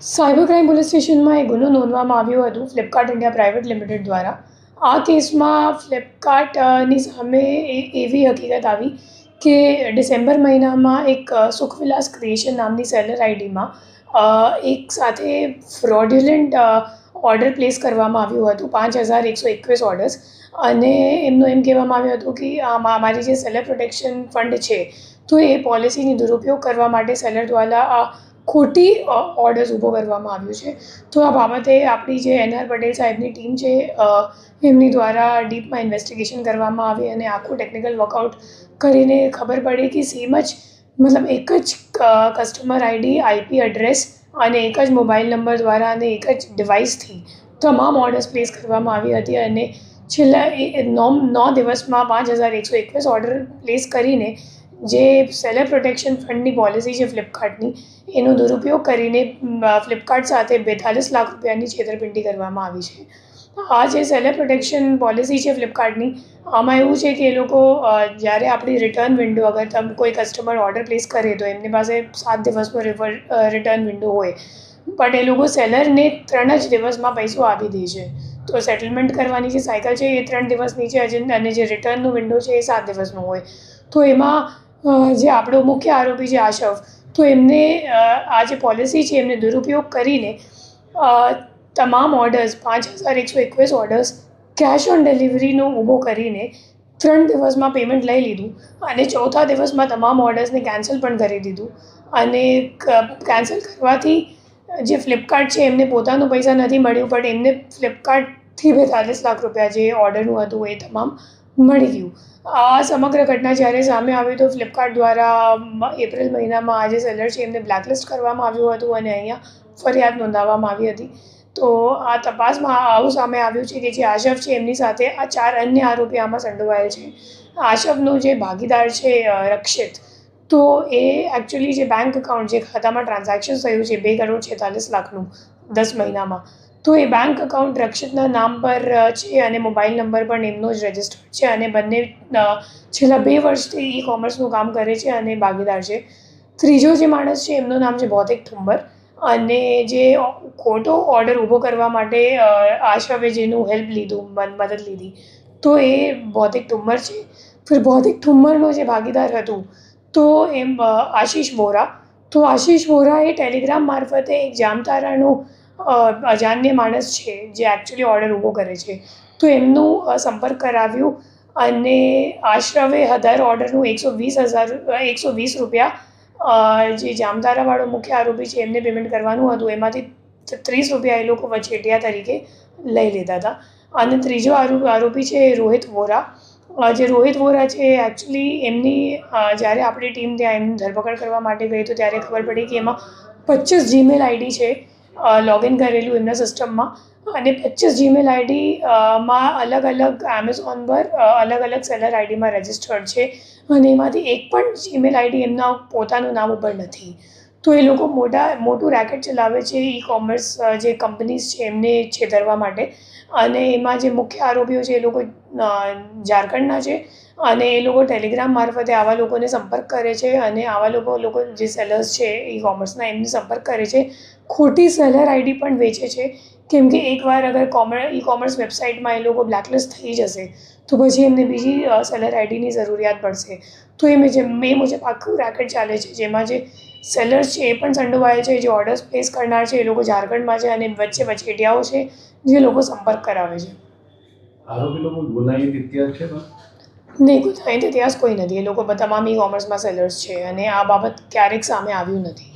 Cyber crime police સ્ટેશનમાં એક ગુનો નોંધવામાં આવ્યો હતો ફ્લિપકાર્ટ ઇન્ડિયા પ્રાઇવેટ લિમિટેડ દ્વારા. આ કેસમાં ફ્લિપકાર્ટની સામે એવી હકીકત આવી કે ડિસેમ્બર મહિનામાં એક સુખવિલાસ ક્રિએશન નામની સેલર આઈડીમાં એક સાથે ફ્રોડ્યુલન્ટ ઓર્ડર પ્લેસ કરવામાં આવ્યું હતું 5121 ઓર્ડર્સ. અને એમનું એમ કહેવામાં આવ્યું હતું કે મારી જે સેલર પ્રોટેક્શન ફંડ છે તો એ પોલિસીની દુરુપયોગ કરવા માટે સેલર દ્વારા ખોટી ઓર્ડર્સ ઊભો કરવામાં આવ્યું છે. તો આ બાબતે આપણી જે એનઆર પટેલ સાહેબની ટીમ છે એમની દ્વારા ડીપમાં ઇન્વેસ્ટિગેશન કરવામાં આવી અને આખું ટેકનિકલ વર્કઆઉટ કરીને ખબર પડી કે સેમ જ મતલબ એક જ કસ્ટમર આઈડી આઈપી એડ્રેસ અને એક જ મોબાઈલ નંબર દ્વારા અને એક જ ડિવાઇસથી તમામ ઓર્ડર્સ પ્લેસ કરવામાં આવી હતી. અને છેલ્લા 9 દિવસમાં 5121 ઓર્ડર પ્લેસ કરીને જે સેલર પ્રોટેક્શન ફંડની પોલિસી છે ફ્લિપકાર્ટની એનો દુરુપયોગ કરીને ફ્લિપકાર્ટ સાથે 42 લાખ રૂપિયાની છેતરપિંડી કરવામાં આવી છે. આ જે સેલર પ્રોટેક્શન પોલિસી છે ફ્લિપકાર્ટની આમાં એવું છે કે એ લોકો જ્યારે આપણી રિટર્ન વિન્ડો અગર તમે કોઈ કસ્ટમર ઓર્ડર પ્લેસ કરે તો એમની પાસે 7 દિવસનો રિટર્ન વિન્ડો હોય, બટ એ લોકો સેલરને 3 જ દિવસમાં પૈસો આપી દે છે. તો સેટલમેન્ટ કરવાની જે સાયકલ છે એ 3 દિવસની છે અને જે રિટર્નનો વિન્ડો છે એ 7 દિવસનો હોય. તો એમાં જે આપણો મુખ્ય આરોપી છે આશવ, તો એમને આ જે પોલિસી છે એમને દુરુપયોગ કરીને તમામ ઓર્ડર્સ 5121 ઓર્ડર્સ કેશ ઓન ડિલિવરીનો ઊભો કરીને 3 દિવસમાં પેમેન્ટ લઈ લીધું અને ચોથા દિવસમાં તમામ ઓર્ડર્સને કેન્સલ પણ કરી દીધું. અને કેન્સલ કરવાથી જે ફ્લિપકાર્ટ છે એમને પોતાનું પૈસા નથી મળ્યું, પણ એમને ફ્લિપકાર્ટથી 42 લાખ રૂપિયા જે ઓર્ડરનું હતું એ તમામ મળી ગયું. આ સમગ્ર ઘટના જ્યારે સામે આવી તો ફ્લિપકાર્ટ દ્વારા એપ્રિલ મહિનામાં આ જે સેલર છે એમને બ્લેકલિસ્ટ કરવામાં આવ્યું હતું અને અહીંયા ફરિયાદ નોંધાવવામાં આવી હતી. તો આ તપાસમાં આવું સામે આવ્યું છે કે જે આશફ છે એમની સાથે આ 4 અન્ય આરોપી આમાં સંડોવાયેલ છે. આશફનો જે ભાગીદાર છે રક્ષિત, તો એ એકચ્યુઅલી જે બેંક એકાઉન્ટ જે ખાતામાં ટ્રાન્ઝેક્શન થયું છે 2,46,00,000નું 10 મહિનામાં, તો એ બેંક એકાઉન્ટ રક્ષિતના નામ પર છે અને મોબાઈલ નંબર પણ એમનો જ રજિસ્ટર્ડ છે અને બંને છેલ્લા 2 વર્ષથી ઈ કોમર્સનું કામ કરે છે અને ભાગીદાર છે. ત્રીજો જે માણસ છે એમનું નામ છે ભૌતિક ઠુંબર, અને જે ખોટો ઓર્ડર ઊભો કરવા માટે આશવે જેનું હેલ્પ લીધું, મદદ લીધી, તો એ ભૌતિક ઠુંબર છે. ફિર ભૌતિક ઠુંબરનો જે ભાગીદાર હતું તો એમ આશીષ વોરા, તો આશીષ વોરા એ ટેલિગ્રામ મારફતે એક જામતારાનું અજાન્ય માણસ છે જે એકચ્યુઅલી ઓર્ડર ઊભો કરે છે, તો એમનું સંપર્ક કરાવ્યું અને આશરવે દર ઓર્ડરનું 120 રૂપિયા જે જામતારાવાળો મુખ્ય આરોપી છે એમને પેમેન્ટ કરવાનું હતું, એમાંથી 30 રૂપિયા એ લોકો વચેટિયા તરીકે લઈ લેતા હતા. અને ત્રીજો આરોપી છે રોહિત વોરા. જે રોહિત વોરા છે એકચ્યુઅલી એમની જ્યારે આપણી ટીમ ત્યાં એમની ધરપકડ કરવા માટે ગઈ તો ત્યારે ખબર પડી કે એમાં 25 જીમેલ આઈડી છે લોગિન કરેલું એમના સિસ્ટમમાં, અને 25 જીમેલ આઈડીમાં અલગ અલગ એમેઝોન પર અલગ અલગ સેલર આઈડીમાં રજિસ્ટર્ડ છે અને એમાંથી એક પણ જીમેલ આઈડી એમના પોતાનું નામ ઉપર નથી. તો એ લોકો મોટું રેકેટ ચલાવે છે ઈ કોમર્સ જે કંપનીઝ છે એમને છેતરવા માટે. અને એમાં જે મુખ્ય આરોપીઓ છે એ લોકો ઝારખંડના છે અને એ લોકો ટેલિગ્રામ મારફતે આવા લોકોને સંપર્ક કરે છે અને આવા લોકો જે સેલર્સ છે ઈ કોમર્સના એમને સંપર્ક કરે છે. ખોટી સેલર આઈડી પણ વેચે છે, કેમ કે એકવાર અગર ઈ કોમર્સ વેબસાઇટમાં એ લોકો બ્લેકલિસ્ટ થઈ જશે તો પછી એમને બીજી સેલર આઈડીની જરૂરિયાત પડશે. તો એ મુજબ આખું રેકેટ ચાલે છે જેમાં જે સેલર્સ છે એ પણ સંડોવાયેલ છે, જે ઓર્ડર્સ પ્લેસ કરનાર છે એ લોકો ઝારખંડમાં છે અને વચ્ચે વચેટિયાઓ છે જે લોકો સંપર્ક કરાવે છે. આરોપી લોકો ગુનાહિત ઇતિહાસ છે? નહીં, ગુનાહિત ઇતિહાસ કોઈ નથી. એ લોકો તમામ ઈ કોમર્સમાં સેલર્સ છે અને આ બાબત ક્યારેક સામે આવ્યું નથી.